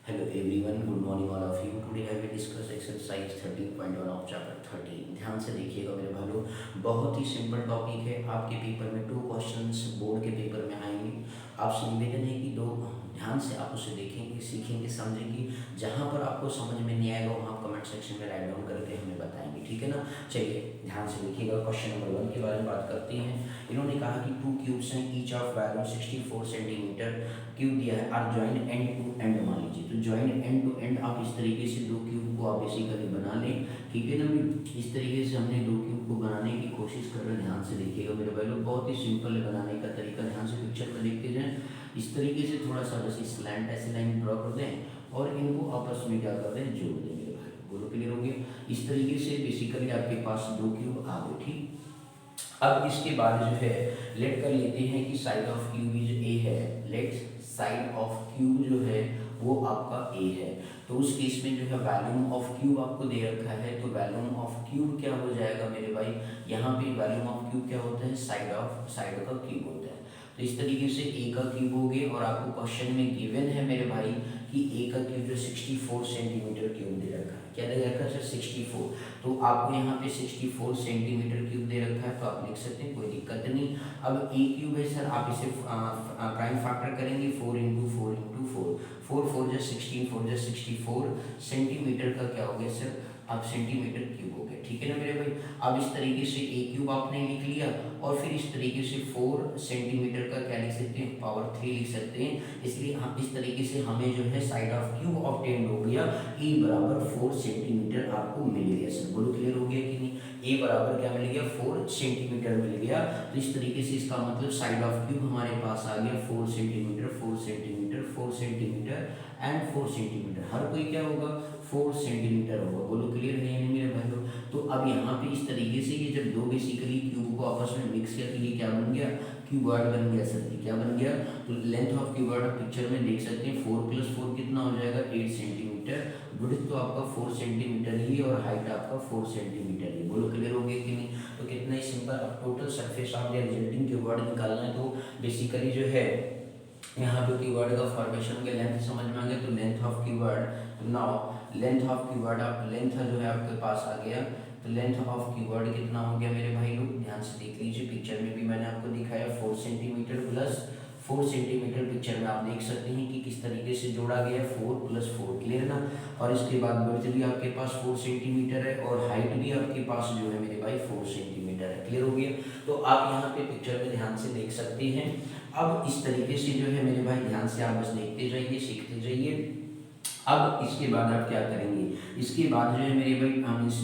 Hello everyone, good morning all of you. Today I will discuss exercise 13.1 of chapter 13. ध्यान से देखिएगा मेरे भाइयों, बहुत ही सिंपल टॉपिक है। आपके पेपर में 2 क्वेश्चंस बोर्ड के पेपर में आएंगे। आपसे निवेदन है कि 2 ध्यान से आप उसे देखेंगे, सीखेंगे, समझेंगे। जहाँ पर आपको समझ में नहीं आएगा वहाँ कमेंट सेक्शन में राइट डाउन करके हमें बताएंगे, ठीक है ना। चलिए ध्यान से देखिएगा, क्वेश्चन नंबर 1 के बारे में बात करते हैं। इन्होंने कहा कि 2 क्यूब्स हैं, each of value 64 centimetre cube दिया है, are join end to end. मान लीजिए तो ज्वाइन एंड टू एंड आप इस तरीके से 2 क्यूब को आप बेसिकली बना लें, ठीक है ना। इस तरीके से हमने 2 क्यूब को बनाने की कोशिश कर रहे हैं। ध्यान से देखिएगा मेरे भाई लोग, बहुत ही सिंपल है बनाने का तरीका। ध्यान से पिक्चर में देखते जाएं। इस तरीके से थोड़ा सा बस स्लैंट ऐसे लाइन ड्रॉ कर दें और इनको आपस में क्या कर दें, जोड़ दें मेरे भाई। बोलो क्लियर हो गया। इस तरीके से बेसिकली आपके पास 2 क्यूब आ गए, ठीक। अब इसके बाद जो है लेट कर लेते हैं कि side of cube is A है। लेट साइड ऑफ क्यूब जो है वो आपका ए है। तो उस केस में जो है वैल्यूम ऑफ क्यूब आपको दे रखा है, तो वैल्यूम ऑफ क्यूब क्या हो जाएगा मेरे भाई, यहाँ पे वैल्यूम ऑफ क्यूब क्या होता है, साइड का क्यूब होता है। तो इस तरीके से ए का क्यूब हो गया और आपको क्वेश्चन में गिवन है मेरे भाई कि ए का क्यूब जो 64 सेंटीमीटर क्यूब दे रखा है। क्या दे रखा है सर, 64। तो आपको यहाँ पे 64 सेंटीमीटर क्यूब दे रखा है, तो आप लिख सकते हैं, कोई दिक्कत नहीं। अब ए क्यूब है सर, आप इसे प्राइम फैक्टर करेंगे, 4 इंटू 4 इंटू 4, 4 4 जा 16, 4 जा 64 सेंटीमीटर का क्या हो गया सर, अब सेंटीमीटर क्यूब हो गया, ठीक है ना मेरे भाई। अब इस तरीके से ए क्यूब आपने लिख लिया और फिर इस तरीके से 4 सेंटीमीटर का क्या लिख सकते हैं, पावर 3 लिख सकते हैं। इसलिए हम इस तरीके से हमें जो है साइड ऑफ क्यूब ऑब्टेन्ड हो गया, ए बराबर 4 सेंटीमीटर आपको मिल गया सर। बोलो क्लियर हो गया कि नहीं। ए बराबर क्या मिल गया, 4 सेंटीमीटर मिल गया। तो इस तरीके से इसका मतलब साइड ऑफ क्यूब हमारे पास आ गया 4 centimetre, 4 centimetre, 4 centimetre and 4 centimetre. हर कोई क्या होगा, 4 सेंटीमीटर होगा। बोलो क्लियर है या नहीं मेरे भाइयों। तो अब यहाँ पे इस तरीके से ये जब 2 बेसिकली क्यूब को आपस में मिक्स किया तो ये क्या बन गया, क्यूबॉइड बन गया सर। क्या बन गया, तो लेंथ ऑफ क्यूबॉइड आप पिक्चर में देख सकते हैं, 4 + 4 कितना हो जाएगा, 8 सेंटीमीटर। विड्थ तो आपका 4 सेंटीमीटर ही है और हाइट आपका 4 सेंटीमीटर ही। बोलो क्लियर हो गया कि नहीं। तो कितना ही सिंपल। अब total surface of the resulting cuboid निकालना है, तो बेसिकली जो है यहाँ पे कीवर्ड का फॉर्मेशन के लेंथ समझ में आ गया। तो length of keyword, now length of keyword, आप लेंथ जो है आपके पास आ गया। तो लेंथ ऑफ कीवर्ड कितना हो गया मेरे भाई लोग, ध्यान से देख लीजिए। पिक्चर में भी मैंने आपको दिखाया 4 सेंटीमीटर प्लस 4 सेंटीमीटर। पिक्चर में आप देख सकते हैं कि किस तरीके से जोड़ा गया, 4 + 4, क्लियर ना। और इसके बाद ब्रेड्थ भी आपके पास 4 सेंटीमीटर है और हाइट भी आपके पास जो है मेरे भाई 4 सेंटीमीटर है, क्लियर हो गया। तो आप यहाँ पे पिक्चर में ध्यान से देख सकते हैं। अब इस तरीके से जो है मेरे भाई ध्यान से आप बस देखते जाइए, सीखते जाइए। अब इसके बाद आप क्या करेंगे, इसके बाद जो है मेरे भाई हम इस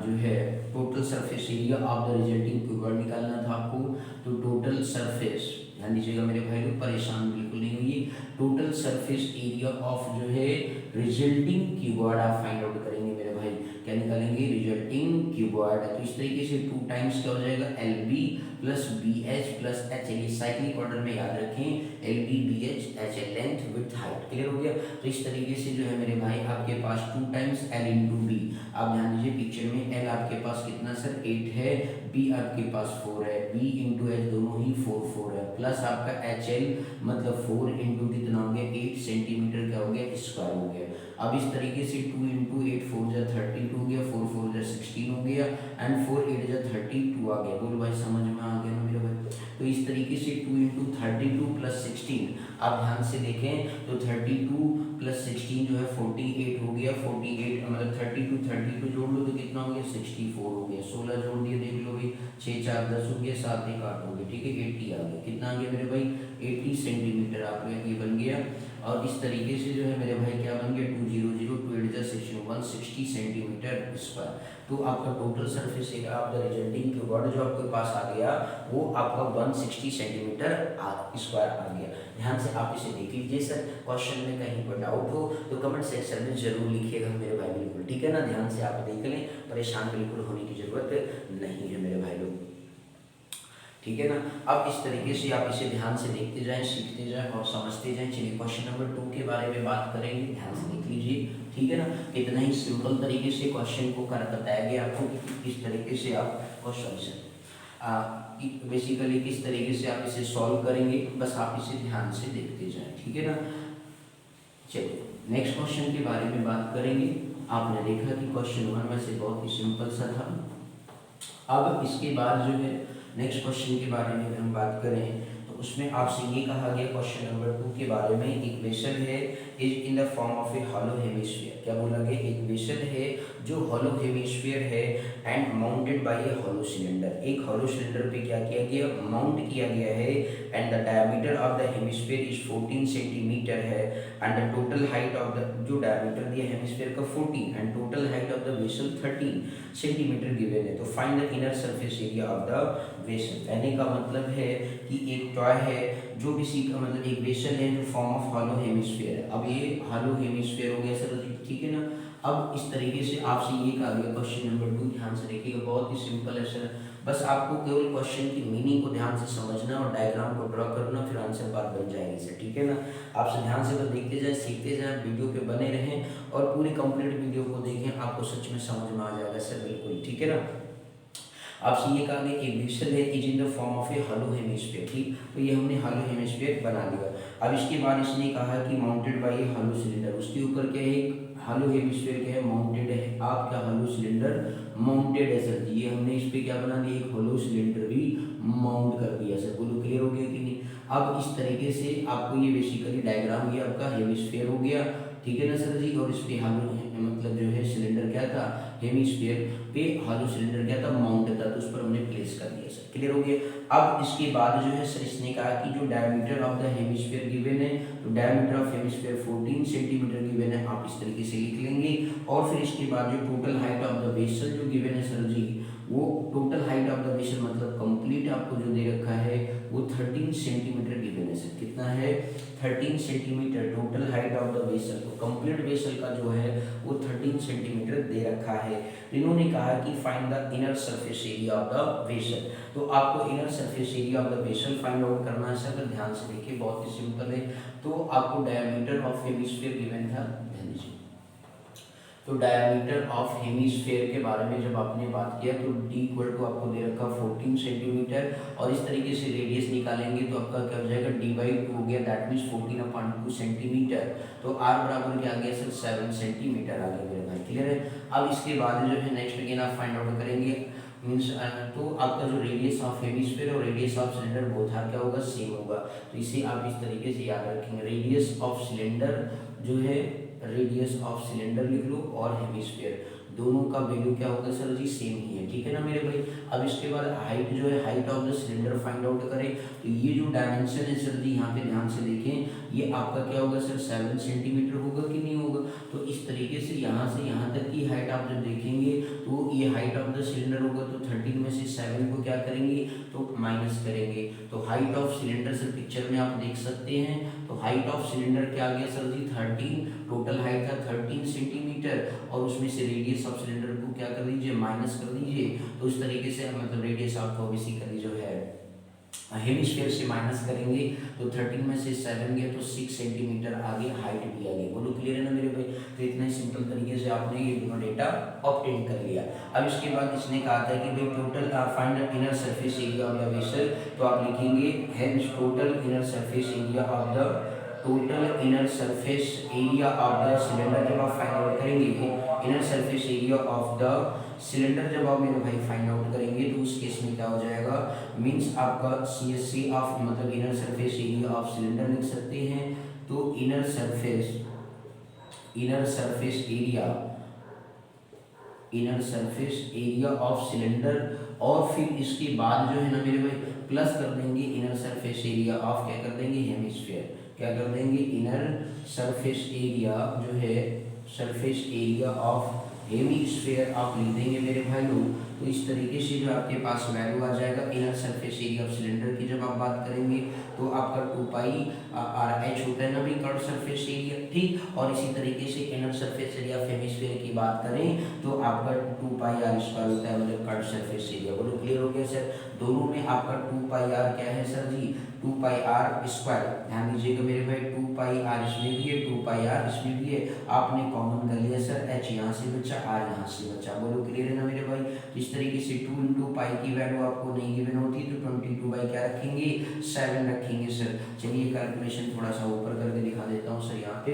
जो है total surface area of the resulting cuboid निकालना था आपको। तो टोटल सरफेस, ध्यान दीजिएगा मेरे भाई लोग, परेशान बिल्कुल नहीं हुई। टोटल सरफेस एरिया ऑफ जो है रिजल्टिंग क्यूबॉइड आप फाइंड आउट करेंगे मेरे भाई। क्या निकालेंगे, रिजल्टिंग क्यूबॉइड। तो इस तरीके से 2 टाइम्स क्या हो जाएगा, LB + BH + HL। Cyclic order में याद रखें, LB BH HL, length width height, clear हो गया। तो इस तरीके से जो है मेरे भाई आपके पास 2 टाइम्स L × B। आप ध्यान दीजिए पिक्चर में, L आपके पास कितना सर, 8 है, B आपके पास 4 है, B × H दोनों ही 4 4 है, प्लस आपका HL मतलब 4 × कितना हो गया, 8 सेंटीमीटर क्या हो गया, स्क्वायर हो गया। अब इस तरीके से 2 × 8 4 जा 32 हो गया, 4 4 जा 16 हो गया एंड 4 8 जा 32 आ गया। बोलो भाई समझ में आ गया ना मेरे भाई। तो इस तरीके से 2 × 32 + 16 आप ध्यान से देखें तो 32 + 16 जो है 48 हो गया। 48 मतलब 32 32 जोड़ लो तो कितना हो गया, 64 हो गया। 16 जोड़ दिए, देख लो भाई, 6 4 10 हो गया, 7 1 8 हो गया, ठीक है। 80 आ गया, कितना आ गया मेरे भाई, 80 सेंटीमीटर आप ये बन गया। और इस तरीके से जो है मेरे भाई क्या बन गया, 2 0 0 2 8 जा 16 160 सेंटीमीटर स्क्वायर। तो आपका total surface area of the resulting cuboid जो आपके पास आ गया वो आपका 160 सेंटीमीटर स्क्वायर आ गया। ध्यान से आप इसे देख लीजिए सर, क्वेश्चन में कहीं पर डाउट हो तो कमेंट सेक्शन में जरूर लिखिएगा मेरे भाई, बिल्कुल ठीक है ना। ध्यान से आप देख लें, परेशान बिल्कुल होने की जरूरत नहीं है मेरे भाई लोग, ठीक है ना। अब इस तरीके से आप इसे ध्यान से देखते जाएं, सीखते जाएं और समझते जाएं। चलिए क्वेश्चन नंबर 2 के बारे में बात करेंगे, ध्यान से देख लीजिए, ठीक है ना। कितना ही सिंपल तरीके से क्वेश्चन को कर बताया गया आपको कि किस तरीके से आप क्वेश्चन बेसिकली किस तरीके से आप इसे सॉल्व करेंगे, बस आप इसे ध्यान से देखते जाएं, ठीक है ना। चलिए नेक्स्ट क्वेश्चन के बारे में बात करेंगे। आपने देखा कि क्वेश्चन 1 में से बहुत ही सिंपल सा था। अब इसके बाद जो है नेक्स्ट क्वेश्चन के बारे में अगर हम बात करें तो उसमें आपसे ये कहा गया क्वेश्चन नंबर 2 के बारे में, एक वेसल है is in the form of a hollow hemisphere. क्या बोला गया? एक वेसल है जो हॉलो हेमिस्फीयर है and mounted by a hollow cylinder. एक हॉलो सिलेंडर पे क्या किया गया? माउंट किया गया है and the diameter of the hemisphere is 14 centimetre है and the total height of the, जो डायमीटर दिया हेमिस्फीयर का 14 and total height of the vessel 13 centimetre given है। तो find the inner surface area of the vessel. कहने का मतलब है कि एक टॉय है जो किसी का मतलब एक वेसल है जो फॉर्म ऑफ हॉलो हेमिस्फीयर है। अब ये हॉलो हेमिस्फीयर हो गया सर, ठीक है ना। अब इस तरीके से आपसे ये कहा गया क्वेश्चन नंबर 2, ध्यान से देखिएगा, बहुत ही सिंपल है सर। बस आपको केवल क्वेश्चन की मीनिंग को ध्यान से समझना और डायग्राम को ड्रॉ करना, फिर आंसर बात बन जाएगी सर, ठीक है ना। आपसे ध्यान से बस देखते जाए, सीखते जाए, वीडियो पे बने रहें और पूरी कंप्लीट वीडियो को देखें, आपको सच में समझ में आ जाएगा सर, बिल्कुल, ठीक है ना। आपसे ये कहा गया एक वेसल है is in the form of a hollow hemisphere, ठीक। तो ये हमने हॉलो हेमिस्फीयर बना दिया। अब इसके बाद इसने कहा कि mounted by a hollow cylinder, उसके ऊपर क्या है? हॉलो हेमिस्फीयर क्या है? माउंटेड है। आपका हॉलो सिलेंडर माउंटेड है सर जी। ये हमने इस पे क्या बना दिया? एक हॉलो सिलेंडर भी माउंट कर दिया सर। बोलो क्लियर हो गया कि नहीं? अब इस तरीके से आपको ये बेसिकली डायग्राम, ये आपका हेमिस्फीयर हो गया, ठीक है ना सर जी। और इस पे हॉलो मतलब जो है सिलेंडर क्या था? हेमिस्फीयर पे हॉलो सिलेंडर क्या था? माउंट था, तो उस पर हमने प्लेस कर दिया सर, क्लियर हो गया। अब इसके बाद जो है सर इसने कहा कि जो diameter of the hemisphere given है, तो diameter of hemisphere 14 centimetre given है, आप इस तरीके से लिख लेंगे। और फिर इसके बाद जो total height of the vessel जो गिवन है सर जी, वो total height of the vessel मतलब कंप्लीट आपको जो दे रखा है वो 13 सेंटीमीटर गिवन है सर। कितना है? 13 centimetre total height of the vessel. तो कंप्लीट वेसल का जो है वो 13 सेंटीमीटर दे रखा है। इन्होंने कहा कि find the inner surface area of the vessel. तो आपको inner surface area of the vessel find out करना है सर। ध्यान से देखिए, बहुत ही सिंपल है। तो आपको डायमीटर ऑफ हेमिस्फीयर गिवन था, ध्यान दीजिए। तो डायमीटर ऑफ हेमिस्फीयर के बारे में जब आपने बात किया तो d इक्वल टू आपको दे रखा 14 सेंटीमीटर, और इस तरीके से रेडियस निकालेंगे तो आपका क्या हो जाएगा? d/2 हो गया, दैट मीन्स 14/2 सेंटीमीटर। तो r बराबर क्या आ गया सर? 7 सेंटीमीटर आ गया मेरे भाई, क्लियर है। अब इसके बाद जो है नेक्स्ट अगेन आप फाइंड आउट करेंगे मीन्स तो आपका जो रेडियस ऑफ हेमिस्फीयर और radius of cylinder both are क्या होगा? सेम होगा। तो इसे आप इस तरीके से याद रखेंगे, रेडियस ऑफ सिलेंडर जो है, रेडियस ऑफ सिलेंडर लिख लो और हेमिस्फीयर दोनों का वैल्यू क्या होगा सर जी? सेम ही है, ठीक है ना मेरे भाई। अब इसके बाद हाइट जो है, height of the cylinder find out करें। तो ये जो डायमेंशन है सर जी, यहाँ पे ध्यान से देखें, ये आपका क्या होगा सर? 7 सेंटीमीटर होगा कि नहीं होगा? तो इस तरीके से यहाँ से यहाँ तक की हाइट आप जब देखेंगे तो ये हाइट ऑफ द सिलेंडर होगा, तो 13 में से 7 को क्या करेंगे? तो माइनस करेंगे। तो height of cylinder sir picture में आप देख सकते हैं। तो हाइट ऑफ सिलेंडर क्या आ गया सर जी? 13, टोटल हाइट था 13 सेंटीमीटर, और उसमें से रेडियस ऑफ सिलेंडर को क्या कर दीजिए? माइनस कर दीजिए। तो इस तरीके से मतलब रेडियस आपको बेसिकली जो है हेमिस्फीयर से माइनस करेंगे, तो 13 में से 7 गया तो 6 सेंटीमीटर आगे हाइट भी आ गई। बोलो क्लियर है ना मेरे भाई। तो इतना ही सिंपल तरीके से आपने ये दोनों डेटा ऑब्टेन कर लिया। अब इसके बाद इसने कहा था कि भाई total find inner surface area of the vessel. तो आप लिखेंगे hence total inner surface area of the, total inner surface area of the cylinder जब आप फाइंड आउट करेंगे, inner surface area of the cylinder जब आप मेरे भाई फाइंड आउट करेंगे तो उस केस में क्या हो जाएगा? मीन्स आपका CSC ऑफ मतलब inner surface area of cylinder लिख सकते हैं। तो inner surface area, inner surface area of cylinder, और फिर इसके बाद जो है ना मेरे भाई प्लस कर देंगे इनर सरफेस एरिया ऑफ, क्या कर देंगे? हेमिस्फीयर। क्या कर देंगे? इनर सरफेस एरिया जो है, सरफेस एरिया ऑफ हेमिस्फीयर आप लिख देंगे मेरे भाई लोग। तो इस तरीके से जो आपके पास वैल्यू आ जाएगा inner surface area of cylinder की जब आप बात करेंगे तो आपका 2πRh होता है ना भी कर्व सरफेस एरिया, ठीक। और इसी तरीके से inner surface area of hemisphere की बात करें तो आपका 2πr² होता है मतलब कर्व सरफेस एरिया। बोलो क्लियर हो गया सर। दोनों में आपका 2πr क्या है सर जी? 2πr²। ध्यान दीजिएगा मेरे भाई, 2πr इसमें भी है, 2πr इसमें भी है। आपने कॉमन कर लिया सर, h यहाँ से बचा, r यहाँ से बचा। बोलो क्लियर है ना मेरे भाई। तो इस तरीके से 2 × π की वैल्यू आपको नहीं गिवन होती तो 22 क्या रखेंगे? 7 रखेंगे सर। चलिए कैलकुलेशन थोड़ा सा ऊपर करके दिखा देता हूँ सर यहाँ पे।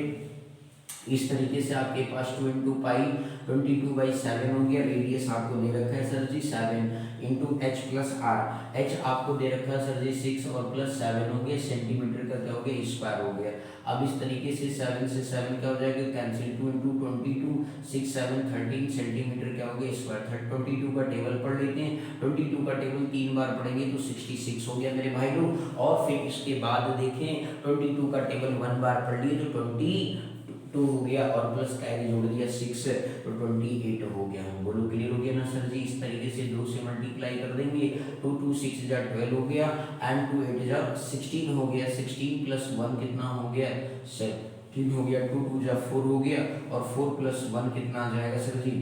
इस तरीके से आपके पास 2 इंटू पाई 22/7 हो गया। रेडियस आपको दे रखा है sir ji 7 into H plus R. H आपको दे रखा है सर जी 6 और प्लस 7 हो गया, सेंटीमीटर का क्या हो गया स्क्वायर हो गया। अब इस तरीके से 7 से 7 क्या हो जाएगा कैंसिल, 2 इंटू 22 6 7 13 सेंटीमीटर क्या हो गया स्क्वायर। 22 का टेबल पढ़ लेते हैं, 22 का टेबल 3 बार पढ़ेंगे तो 66 हो गया मेरे भाई लोग। और फिर इसके बाद देखें 22 का टेबल 1 बार पढ़ लिए तो 22 हो गया और प्लस कैरी जोड़ दिया 6 तो 28 हो गया। बोलो क्लियर हो गया ना सर जी। इस तरीके से 2 से मल्टीप्लाई कर देंगे, 2 2 6 जा 12 हो गया एंड 2 8 जा 16 हो गया। 16 प्लस 1 कितना हो गया 17 हो गया। 2 2 जा 4 हो गया और 4 प्लस 1 कितना आ जाएगा सर जी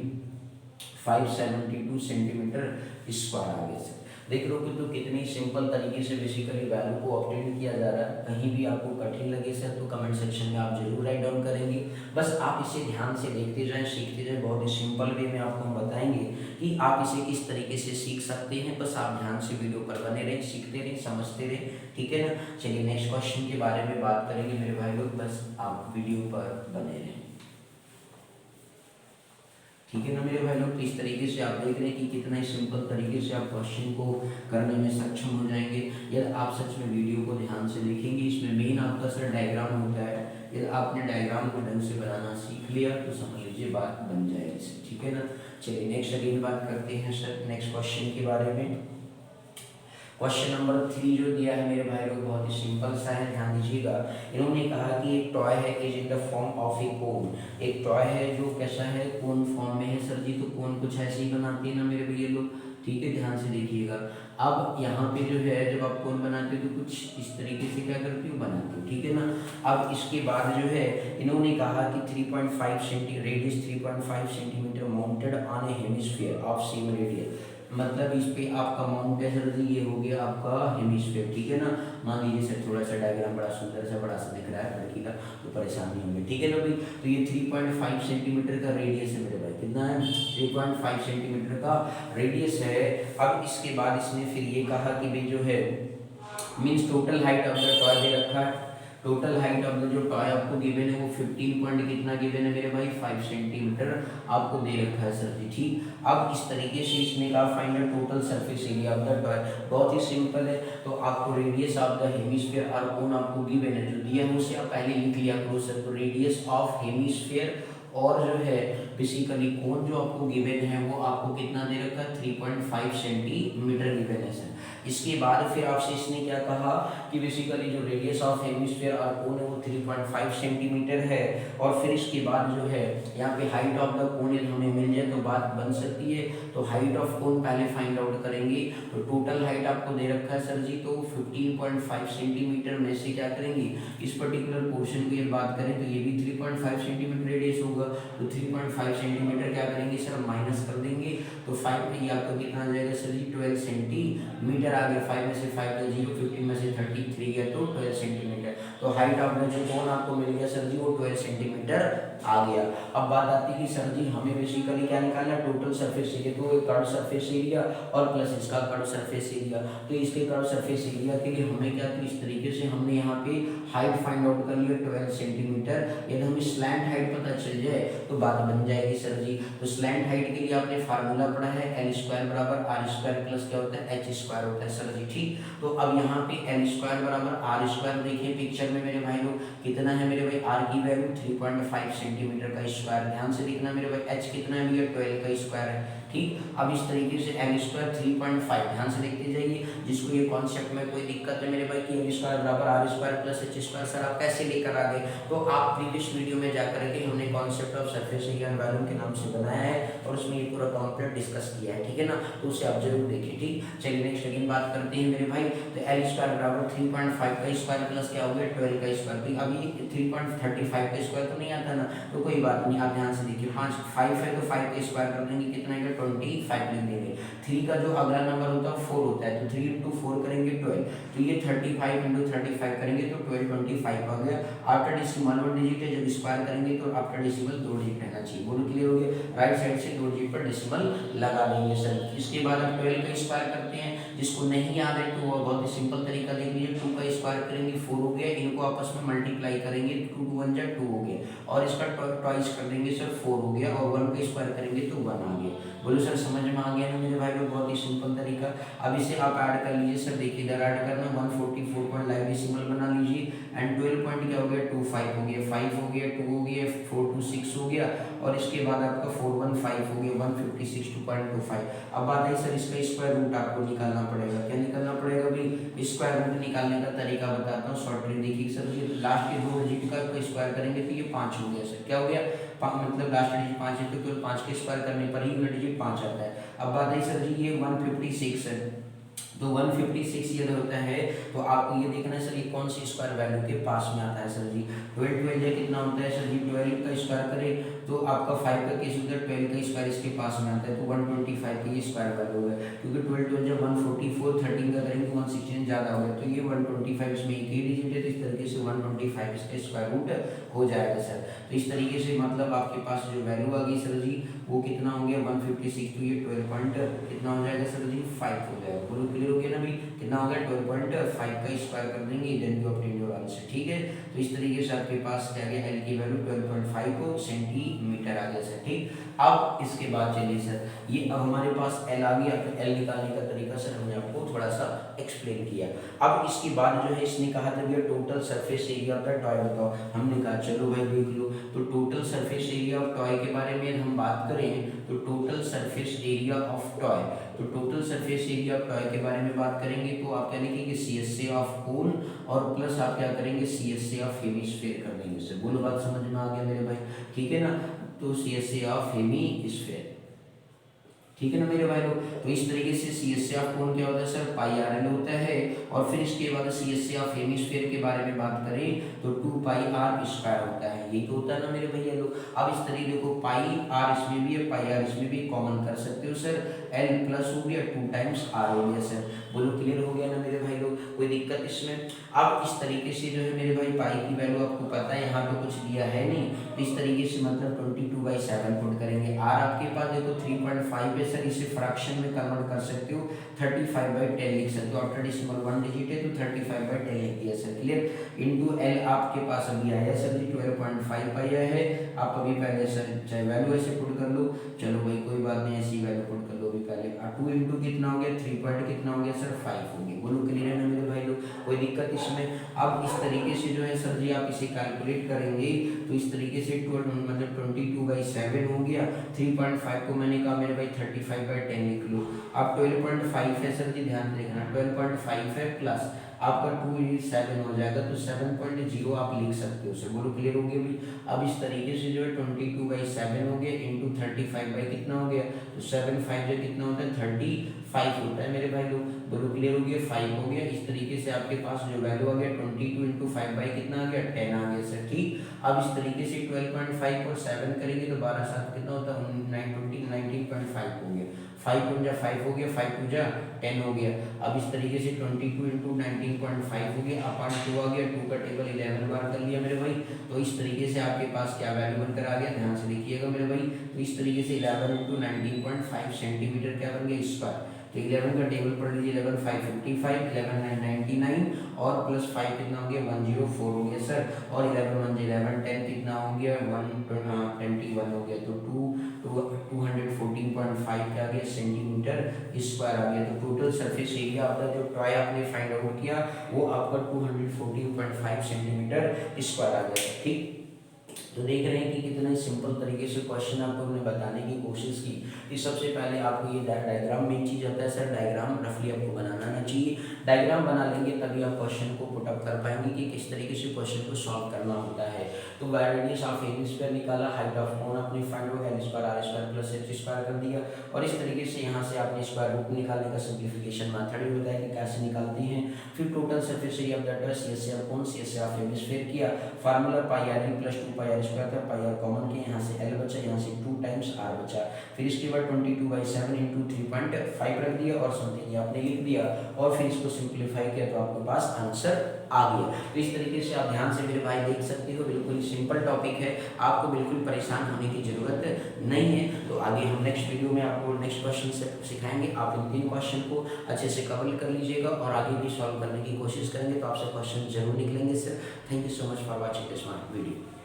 572 सेंटीमीटर स्क्वायर आ गया सर। देख लो कि तो कितनी सिंपल तरीके से बेसिकली वैल्यू को ऑब्टेन किया जा रहा है। कहीं भी आपको कठिन लगे सर तो कमेंट सेक्शन में आप जरूर राइट डाउन करेंगे। बस आप इसे ध्यान से देखते जाएं, सीखते जाएं। बहुत ही सिंपल वे में आपको हम बताएंगे कि आप इसे किस तरीके से सीख सकते हैं। बस आप ध्यान से वीडियो पर बने रहें, सीखते रहें, समझते रहें, ठीक है ना। चलिए नेक्स्ट क्वेश्चन के बारे में बात करेंगे मेरे भाई लोग, बस आप वीडियो पर बने रहें, ठीक है ना मेरे भाई लोग। इस तरीके से आप देख रहे हैं कि कितना ही सिंपल तरीके से आप क्वेश्चन को करने में सक्षम हो जाएंगे यदि आप सच में वीडियो को ध्यान से देखेंगे। इसमें मेन आपका सर डायग्राम होता है। यदि आपने डायग्राम को ढंग से बनाना सीख लिया तो समझ लीजिए बात बन जाएगी, ठीक है ना। चलिए नेक्स्ट अगेन बात करते हैं सर नेक्स्ट क्वेश्चन के बारे में। क्वेश्चन नंबर 3 जो दिया है मेरे भाई लोग बहुत ही सिंपल सा है, ध्यान दीजिएगा। इन्होंने कहा कि एक टॉय है is in the form of a cone. एक टॉय है जो कैसा है कोन फॉर्म में है सर जी। तो कोन कुछ ऐसे ही बनाते हैं ना मेरे भैया लोग, ठीक है, ध्यान से देखिएगा। अब यहाँ पे जो है जब आप कोन बनाते हो तो कुछ इस तरीके से क्या करते हो बनाते हो, ठीक है ना। अब इसके बाद जो है इन्होंने कहा कि 3.5 centi radius 3.5 centimetre mounted on a hemisphere of same radius. मतलब इस पे आपका माउंट है सर जी ये हो गया आपका हेमिस्फीयर, ठीक है ना। मान लीजिए सर थोड़ा सा डायग्राम बड़ा सुंदर सा बड़ा सा दिख रहा है लड़की का तो परेशान नहीं होंगे, ठीक है ना भाई। तो ये 3.5 सेंटीमीटर का रेडियस है मेरे भाई, कितना है 3.5 सेंटीमीटर का रेडियस है। अब इसके बाद इसने फिर ये कहा कि भाई जो है means total height of the toy दे रखा है। टोटल हाइट ऑफ द जो टॉय आपको गिवन है वो 15 पॉइंट कितना गिवन है मेरे भाई 5 सेंटीमीटर आपको दे रखा है सर जी, ठीक। अब इस तरीके से इसने कहा find the total surface area of the toy. बहुत ही सिंपल है। तो आपको रेडियस ऑफ द हेमिस्फीयर और कोन आपको गिवन है जो दिया है उसे आप पहले लिख लिया करो सर। तो रेडियस ऑफ हेमिस्फीयर और जो है बेसिकली कोन जो आपको गिवन है वो आपको कितना दे रखा है 3.5 सेंटीमीटर गिवन है सर। इसके बाद फिर आपसे इसने क्या कहा कि बेसिकली जो रेडियस ऑफ हेमिस्फीयर और कोन है वो 3.5 सेंटीमीटर है। और फिर इसके बाद जो है यहाँ पे हाइट ऑफ द कोन यदि हमें मिल जाए तो बात बन सकती है। तो हाइट ऑफ कोन पहले फाइंड आउट करेंगे। तो टोटल हाइट आपको दे रखा है सर जी तो 15.5 सेंटीमीटर में से क्या करेंगे इस पर्टिकुलर पोर्शन की बात करें तो ये भी 3.5 सेंटीमीटर रेडियस होगा। तो 3.5 सेंटीमीटर क्या करेंगे सर माइनस कर देंगे। तो 5 में ये आपका कितना आ जाएगा सर जी 12 सेंटीमीटर आ गया। 5 में से 5 का 0, 15 में से 33 गया तो 12 सेंटीमीटर। तो हाइट ऑफ द जो कोन आपको मिल गया सर जी वो 12 सेंटीमीटर आ गया। अब बात आती है कि सर जी हमें बेसिकली क्या निकालना है टोटल सरफेस एरिया। तो कर्व सरफेस एरिया और प्लस इसका कर्व सरफेस एरिया। तो इसके कर्व सरफेस एरिया के लिए हमें क्या तो इस तरीके से हमने यहाँ पे हाइट फाइंड आउट कर लिया 12 सेंटीमीटर। यदि हमें स्लैंट हाइट पता चल जाए तो बात बन जाएगी सर जी। तो स्लैंट हाइट के लिए आपने फार्मूला पढ़ा है एल स्क्वायर बराबर आर स्क्वायर प्लस क्या होता है एच स्क्वायर होता है सर जी, ठीक। तो अब यहाँ पे एल स्क्वायर बराबर आर स्क्वायर देखिए पिक्चर में मेरे भाई लोग कितना है मेरे भाई आर की वैल्यू 3.5 सेंटीमीटर का स्क्वायर। ध्यान से देखना मेरे भाई एच कितना है भैया 12 का स्क्वायर है, ठीक। अब इस तरीके से एल स्क्वायर 3.5 ध्यान से देखते जाइए। जिसको ये कॉन्सेप्ट में कोई दिक्कत है मेरे भाई कि एल स्क्वायर बराबर R square plus H square sir आप कैसे लेकर आ गए। तो आप प्रीवियस वीडियो में जाकर के हमने concept of surface area and volume के नाम से बनाया है और उसमें ये पूरा कंप्लीट डिस्कस किया है, ठीक है ना। तो उसे आप जरूर देखिए, ठीक। चलिए नेक्स्ट अगेन बात करते हैं मेरे भाई। तो एल स्क्वायर बराबर 3.5 का स्क्वायर प्लस क्या हो गया 12 का स्क्वायर। तो अभी 3.35 का स्क्वायर तो नहीं आता ना, तो कोई बात नहीं आप ध्यान से देखिए 5 है तो 5 का स्क्वायर कर देंगे कितना आएगा 25 लिख देंगे। 3 का जो अगला नंबर होता है 4 होता है, तो 3 इंटू 4 करेंगे 12, तो ये 35 इंटू 35 करेंगे तो 1225 आ गया। आफ्टर डेसिमल 1 डिजिट है, जब स्क्वायर करेंगे तो आफ्टर डेसिमल 2 डिजिट रहना चाहिए। बोलो क्लियर हो गया। राइट साइड से 2 डिजिट पर डेसिमल लगा देंगे सर। इसके बाद हम 12 का स्क्वायर करते हैं, जिसको नहीं याद है तो वो बहुत ही सिंपल तरीका देख लीजिए। 2 का स्क्वायर करेंगे 4 हो गया, इनको आपस में मल्टीप्लाई करेंगे 2 2 1 2 हो गया, और इसका ट्वाइस कर देंगे सर 4 हो गया, और 1 का स्क्वायर करेंगे तो 1 आ गया। बोलो सर समझ में आ गया ना मेरे भाई लोग, बहुत ही सिंपल तरीका। अब इसे आप ऐड कर लीजिए सर, देखिए इधर ऐड करना 144 पॉइंट लाइव डेसिमल बना लीजिए, एंड 12 पॉइंट क्या हो गया 25 हो गया, 5 हो गया, 2 हो गया, 4 2 6 हो गया, और इसके बाद आपका 415 हो गया, 156.25। अब बात है सर इसका स्क्वायर रूट आपको निकालना पड़ेगा। क्या निकालना पड़ेगा भाई? स्क्वायर रूट निकालने का तरीका बताता हूँ शॉर्ट ट्रिक। देखिए सर जी लास्ट के 2 डिजिट का स्क्वायर करेंगे तो ये 5 हो गया सर। क्या हो गया? मतलब लास्ट डिजिट 5 है तो केवल 5 के स्क्वायर करने पर ही अगला डिजिट 5 आता है। अब बात है सर जी ये 156 है, तो 156 ये होता है, तो आपको ये देखना है सर ये कौन सी स्क्वायर वैल्यू के पास में आता है सर जी। 12 12 ये कितना होता है सर जी? 12 का स्क्वायर करें तो आपका 5 का केस होता है, 12 का स्क्वायर इसके पास में आता है, तो 125 की ये स्क्वायर वैल्यू है, क्योंकि 12 12 जब 144 13 का करेंगे 116 ज़्यादा हो गया, तो ये 125 इसमें एक ही डिजिट है, तो इस तरीके से 125 इसका स्क्वायर रूट हो जाएगा सर। तो इस तरीके से मतलब आपके पास जो वैल्यू आ गई सर जी वो कितना हो गया 156, तो ये 12 पॉइंट कितना हो जाएगा सर जी 5 हो जाएगा। बोलो क्लियर हो गया ना भाई? कितना हो गया 12.5 का स्क्वायर कर देंगे, then you obtain your answer. ठीक है, तो इस तरीके से आपके पास क्या गया एल की वैल्यू 12.5 सेंटीमीटर आ गया सर। ठीक, अब इसके बाद चलिए सर ये अब हमारे पास एल आ गया, तो एल निकालने का तरीका सर हमने आपको थोड़ा सा एक्सप्लेन किया। अब इसके बाद जो है इसने कहा था भैया total surface area of the toy बताओ। हमने कहा चलो भाई देख लो, तो total surface area of toy के बारे में हम बात करें तो total surface area of toy, तो total surface area of toy के बारे में बात करेंगे तो आप क्या लिखेंगे CSA ऑफ कोन, और प्लस आप क्या करेंगे CSA ऑफ हेमिस्फीयर कर देंगे सर। बोलो बात समझ में आ गया मेरे भाई? ठीक है ना, तो CSA ऑफ हेमिस्फीयर, ठीक है ना मेरे भाई लोग। तो इस तरीके से CSA ऑफ कोन क्या होता है सर पाई आर एल होता है, और फिर इसके बाद CSA ऑफ हेमिस्फीयर के बारे में बात करें तो 2 पाई आर स्क्वायर होता है, ये तो होता है ना मेरे भैया लोग। अब इस तरीके को पाई आर इसमें भी है, पाई आर इसमें भी कॉमन कर सकते हो सर, एल प्लस हो गया 2 टाइम्स आर हो गया सर। बोलो क्लियर हो गया ना मेरे भाई लोग, कोई दिक्कत इसमें? अब इस तरीके से जो है मेरे भाई पाई की वैल्यू आपको पता है, यहाँ पे कुछ दिया है नहीं, तो इस तरीके से मतलब 22/7 पुट करेंगे। आर आपके पास देखो 3.5 है सर, इसे फ्रैक्शन में कन्वर्ट कर सकते हो 35/10 लिख सकते हो, आफ्टर डेसिमल 1 डिजिट है तो 35/10 लिख दिया सर। क्लियर, इनटू एल आपके पास अभी आया सर जी 12.5 आया है, आप अभी पहले सर चाहे वैल्यू ऐसे पुट कर लो, चलो भाई कोई बात नहीं ऐसी वैल्यू पुट कर लो अभी पहले। 2 इंटू कितना हो गया 3 पॉइंट कितना हो गया सर 5 हो गया। बोलो क्लियर है ना मेरे भाई लोग, कोई दिक्कत इसमें? अब इस तरीके से जो है सर जी आप इसे कैलकुलेट करेंगे तो इस तरीके से मतलब 22/7 हो गया, 3.5 को मैंने कहा मेरे भाई 35/10 लिख लो। अब 12.5 है सर जी ध्यान से देखना, 12.5 है प्लस आपका 2 हो जाएगा, तो 7.0 आप लिख सकते हो सर। बोलो क्लियर हो गया भाई? अब इस तरीके से जो है 22/7 हो गया इंटू 35 कितना हो गया, तो 7 5 जो कितना होता है 35 होता है मेरे भाई लोग। बोलो क्लियर हो गया? 5 हो गया। इस तरीके से आपके पास जो वैल्यू आ गया 22 इंटू 5 कितना आ गया 10 आ गया सर। ठीक, अब इस तरीके से 12.5 और 7 करेंगे तो 12 7 कितना होता है 19.5 हो गया, 5 2 जा 5 हो गया, 5 2 जा 10 हो गया। अब इस तरीके से 22 इंटू 19.5 हो गया, अपान 2 आ गया, 2 का टेबल 11 बार कर लिया मेरे भाई। तो इस तरीके से आपके पास क्या वैल्यू बनकर आ गया, ध्यान से देखिएगा मेरे भाई। तो इस तरीके से 11 इंटू 19.5 सेंटीमीटर क्या बन गया स्क्वायर। तो 11 का टेबल पढ़ लीजिए, 11 5 55, 11 9 99, और प्लस 5 कितना हो गया 104 हो गया सर, और 11 1 11 10 कितना हो गया 121 हो गया, तो 214.5 क्या आ गया सेंटीमीटर स्क्वायर आ गया। तो टोटल सरफेस एरिया आपका जो टॉय आपने फाइंड आउट किया वो आपका 214.5 सेंटीमीटर स्क्वायर आ गया। ठीक, तो देख रहे हैं कि कितना सिंपल तरीके से क्वेश्चन आपको हमने बताने की कोशिश की। कि सबसे पहले आपको ये डायग्राम मेन चीज़ होता है सर, डायग्राम रफली आपको बनाना आना चाहिए। डायग्राम बना लेंगे तभी आप क्वेश्चन को पुट अप कर पाएंगे कि किस तरीके से क्वेश्चन को सॉल्व करना होता है। तो रेडियस ऑफ हेमिस्फीयर निकाला, हाइट ऑफ कोन अपनी फाइंड हो, L square R square plus H square कर दिया, और इस तरीके से यहाँ से आपने स्क्वायर रूट निकालने का सिंप्लीफिकेशन मेथड भी बताया कि कैसे निकालते हैं। फिर total surface area of the toy CSA of cone CSA of hemisphere किया, formula pi r l plus 2 pi r square था, पाई आर कॉमन किया, यहाँ से एल बचा, यहाँ से 2 टाइम्स आर बचा। फिर इसके बाद 22/7 इंटू 3.5 रख दिया और समथिंग आपने लिख दिया और फिर इसको सिंप्लीफाई किया तो आपके पास आंसर आ गया। तो इस तरीके से आप ध्यान से मेरे भाई देख सकते हो, बिल्कुल सिंपल टॉपिक है, आपको बिल्कुल परेशान होने की जरूरत नहीं है। तो आगे हम नेक्स्ट वीडियो में आपको नेक्स्ट क्वेश्चन से सिखाएंगे, आप इन 3 क्वेश्चन को अच्छे से कवर कर लीजिएगा और आगे भी सॉल्व करने की कोशिश करेंगे तो आपसे क्वेश्चन जरूर निकलेंगे sir. Thank you so much for watching this video.